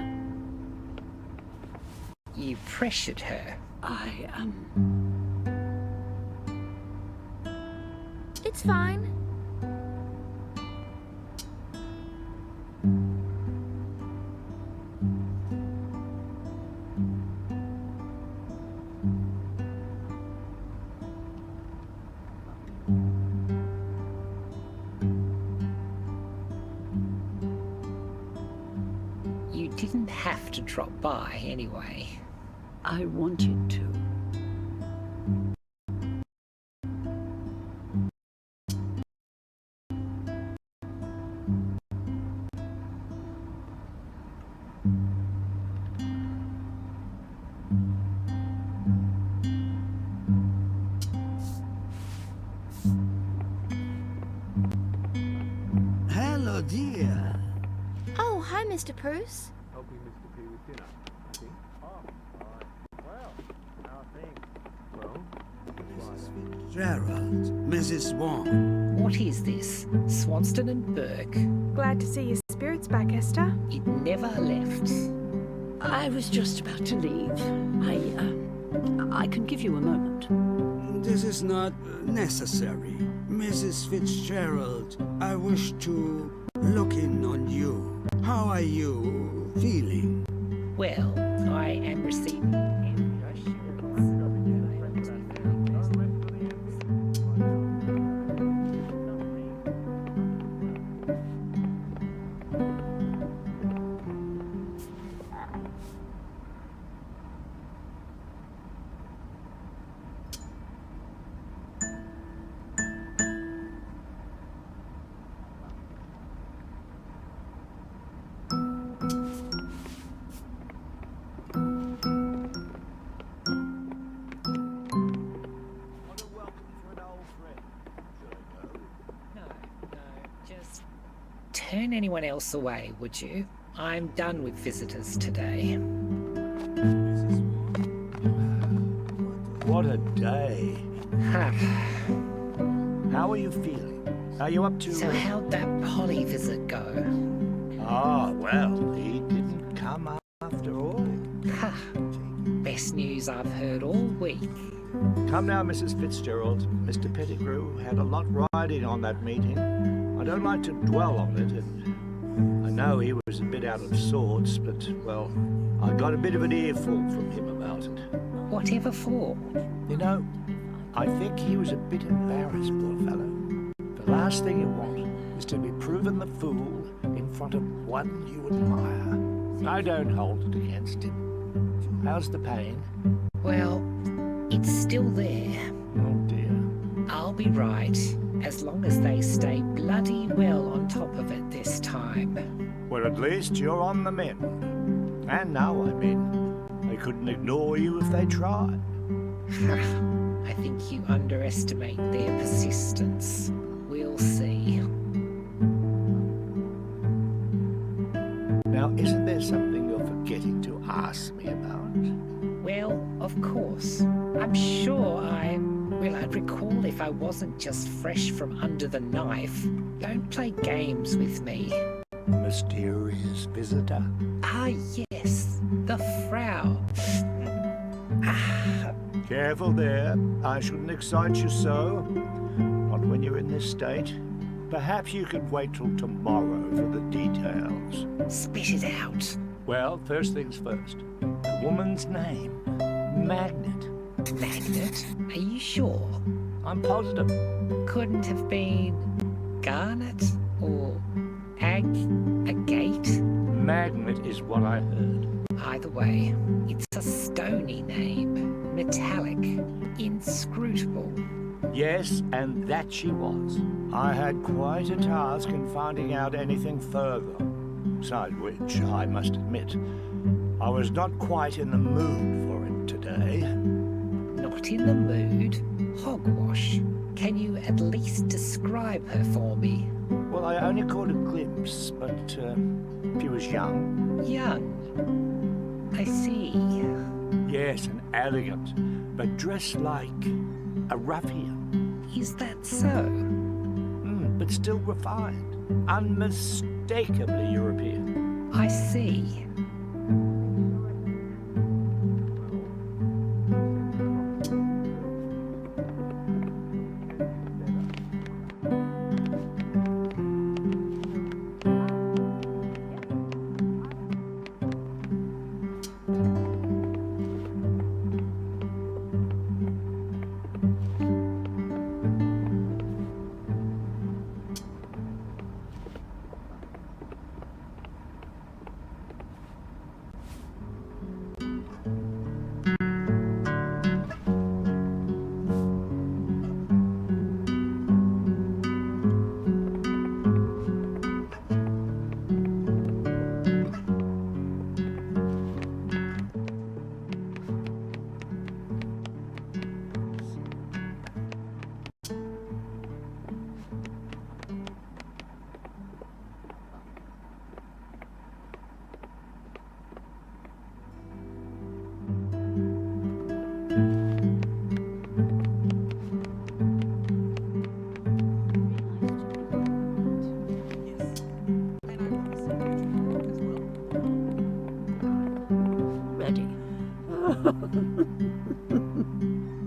You pressured her. It's fine. You didn't have to drop by anyway. I wanted to. hello, dear. Oh, hi, Mr. Bruce. Helping Mr. P with dinner, I think. Oh, right. Well, how are things? Well, Mrs. Fitzgerald, Mrs. Swan. What is this? Swanston and Burke? Glad to see your spirits back, Esther. It never left. I was just about to leave. I can give you a moment. This is not necessary. Mrs. Fitzgerald, I wish to look in on you. How are you feeling? Well, I am receiving every assurance. Just turn anyone else away, would you? I'm done with visitors today. What a day. How are you feeling? Are you up to... So how'd that Polly visit go? Ah, well, he didn't come after all. Ha! Best news I've heard all week. Come now, Mrs. Fitzgerald. Mr. Pettigrew had a lot riding on that meeting. I don't like to dwell on it, and I know he was a bit out of sorts, but, well, I got a bit of an earful from him about it. Whatever for? You know, I think he was a bit embarrassed, poor fellow. The last thing you want is to be proven the fool in front of one you admire. I don't hold it against him. How's the pain? Well, it's still there. Oh dear. I'll be right, as long as they stay bloody well on top of it this time. Well, at least you're on the mend. And now, I mean, they couldn't ignore you if they tried. I think you underestimate their persistence. We'll see. Now, isn't there something you're forgetting to ask me about? Well, of course. I'm sure I'd recall if I wasn't just fresh from under the knife. Don't play games with me. Mysterious visitor? Ah, yes. The Frau. Careful there. I shouldn't excite you so. Not when you're in this state. Perhaps you could wait till tomorrow for the details. Spit it out. Well, first things first. The woman's name. Magnet. Magnet? Are you sure? I'm positive. Couldn't have been Garnet or Agate? Magnet is what I heard. Either way, it's a stony name. Metallic. Inscrutable. Yes, and that she was. I had quite a task in finding out anything further. Besides which, I must admit, I was not quite in the mood for it today. Not in the mood? Hogwash. Can you at least describe her for me? Well, I only caught a glimpse, but she was young. Young? I see. Yes, and elegant, but dressed like a ruffian. Is that so? But still refined. Unmistakably European. I see.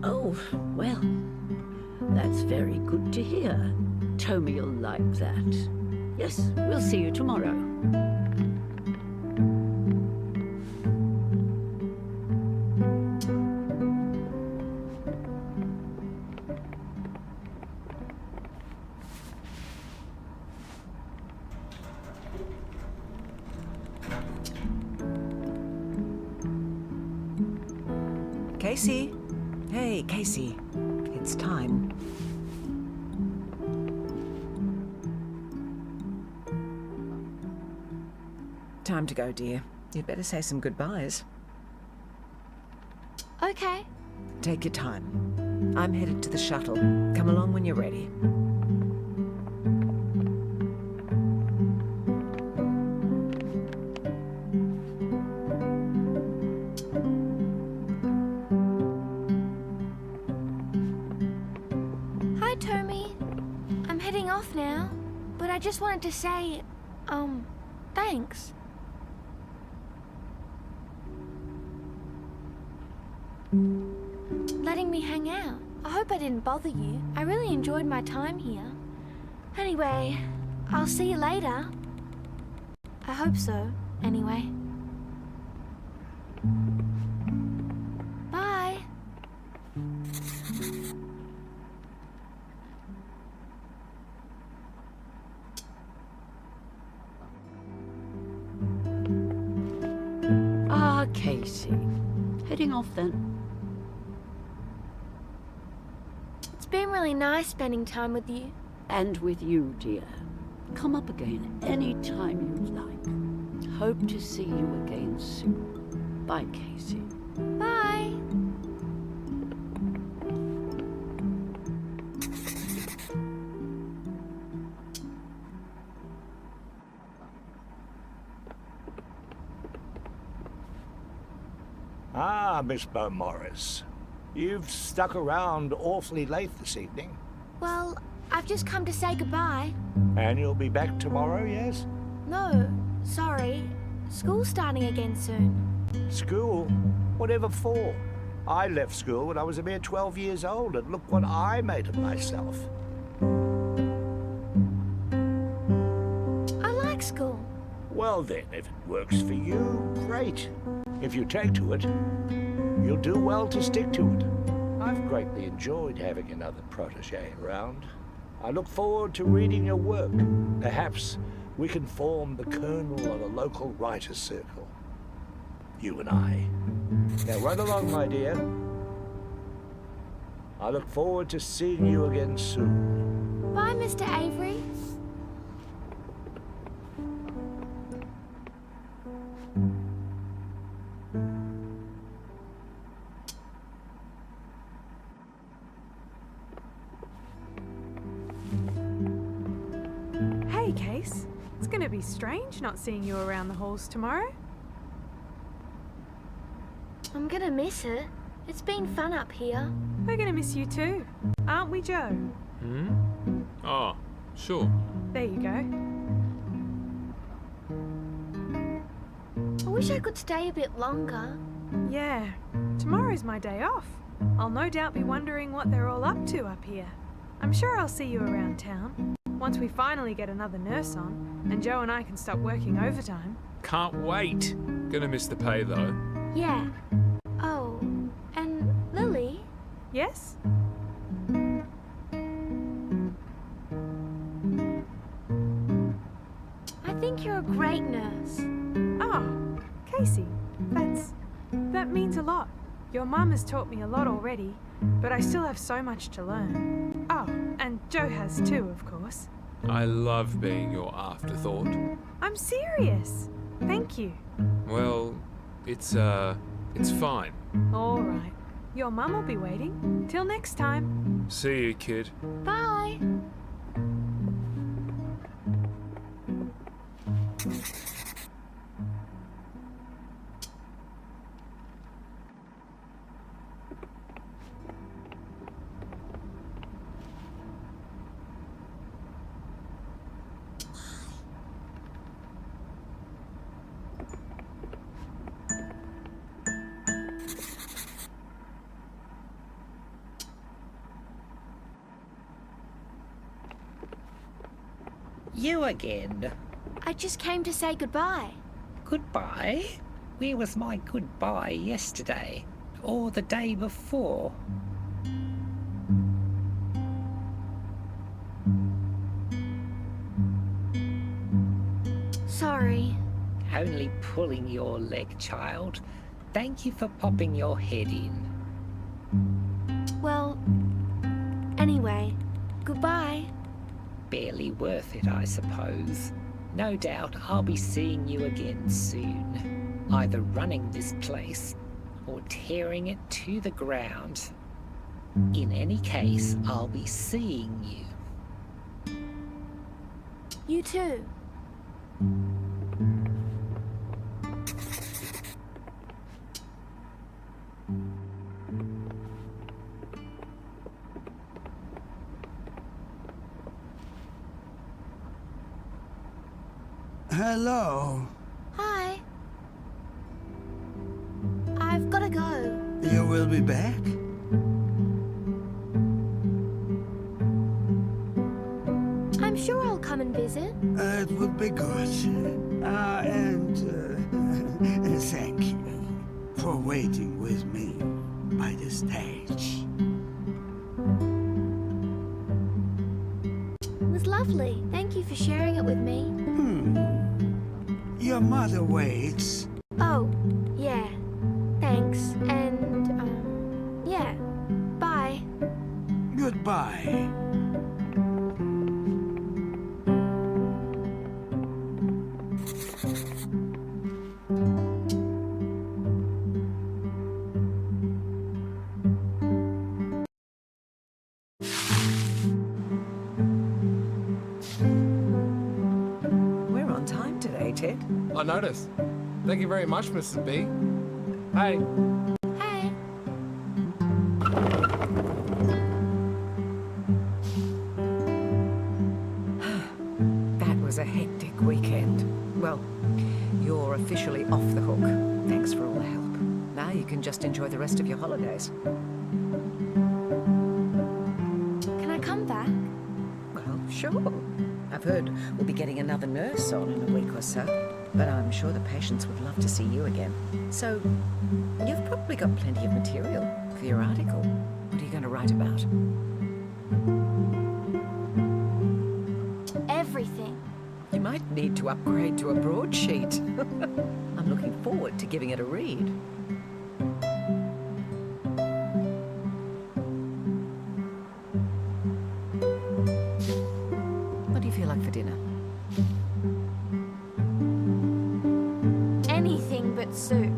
Oh, well, that's very good to hear. Tommy'll like that. Yes, we'll see you tomorrow. Casey? Hey, Casey. It's time. Time to go, dear. You'd better say some goodbyes. Okay. Take your time. I'm headed to the shuttle. Come along when you're ready. Hi, Tommy. I'm heading off now, but I just wanted to say, thanks. Letting me hang out. I hope I didn't bother you. I really enjoyed my time here. Anyway, I'll see you later. I hope so, anyway. Bye. Ah, Casey. Heading off then. It's been really nice spending time with you. And with you, dear. Come up again any time you like. Hope to see you again soon. Bye, Casey. Bye. Ah, Miss Beaumaris. You've stuck around awfully late this evening. Well, I've just come to say goodbye. And you'll be back tomorrow, yes? No, sorry. School's starting again soon. School? Whatever for? I left school when I was a mere 12 years old, and look what I made of myself. I like school. Well then, if it works for you, great. If you take to it, you'll do well to stick to it. I've greatly enjoyed having another protege around. I look forward to reading your work. Perhaps we can form the kernel of a local writers' circle. You and I. Now run along, my dear. I look forward to seeing you again soon. Bye, Mr. Avery. Hey, Case. It's gonna be strange not seeing you around the halls tomorrow. I'm gonna miss it. It's been fun up here. We're gonna miss you too. Aren't we, Joe? Hmm? Oh, sure. There you go. I wish I could stay a bit longer. Yeah. Tomorrow's my day off. I'll no doubt be wondering what they're all up to up here. I'm sure I'll see you around town. Once we finally get another nurse on, and Joe and I can stop working overtime. Can't wait. Gonna miss the pay though. Yeah. Oh, and Lily? Yes? I think you're a great nurse. Oh, Casey, that means a lot. Your mum has taught me a lot already, but I still have so much to learn. Oh, and Joe has too, of course. I love being your afterthought. I'm serious. Thank you. Well, it's fine. All right. Your mum will be waiting. Till next time. See you, kid. Bye. You again. I just came to say goodbye. Goodbye? Where was my goodbye yesterday? Or the day before? Sorry. Only pulling your leg, child. Thank you for popping your head in. Well, anyway, goodbye. Barely worth it, I suppose. No doubt I'll be seeing you again soon. Either running this place or tearing it to the ground. In any case, I'll be seeing you. You too. Hello. Hi. I've gotta go. You will be back? I'm sure I'll come and visit. It would be good. And thank you for waiting with me by the stage. It was lovely. Thank you for sharing it with me. Your mother waits. Oh, yeah. Thanks. And, yeah. Bye. Goodbye. We're on time today, Ted. I noticed. Thank you very much, Mrs. B. Hey. Hey. That was a hectic weekend. Well, you're officially off the hook. Thanks for all the help. Now you can just enjoy the rest of your holidays. Can I come back? Well, sure. I've heard we'll be getting another nurse on in a week or so, but I'm sure the patients would love to see you again. So, you've probably got plenty of material for your article. What are you going to write about? Everything. You might need to upgrade to a broadsheet. I'm looking forward to giving it a read. What do you feel like for dinner? Anything but soup.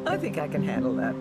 I think I can handle that.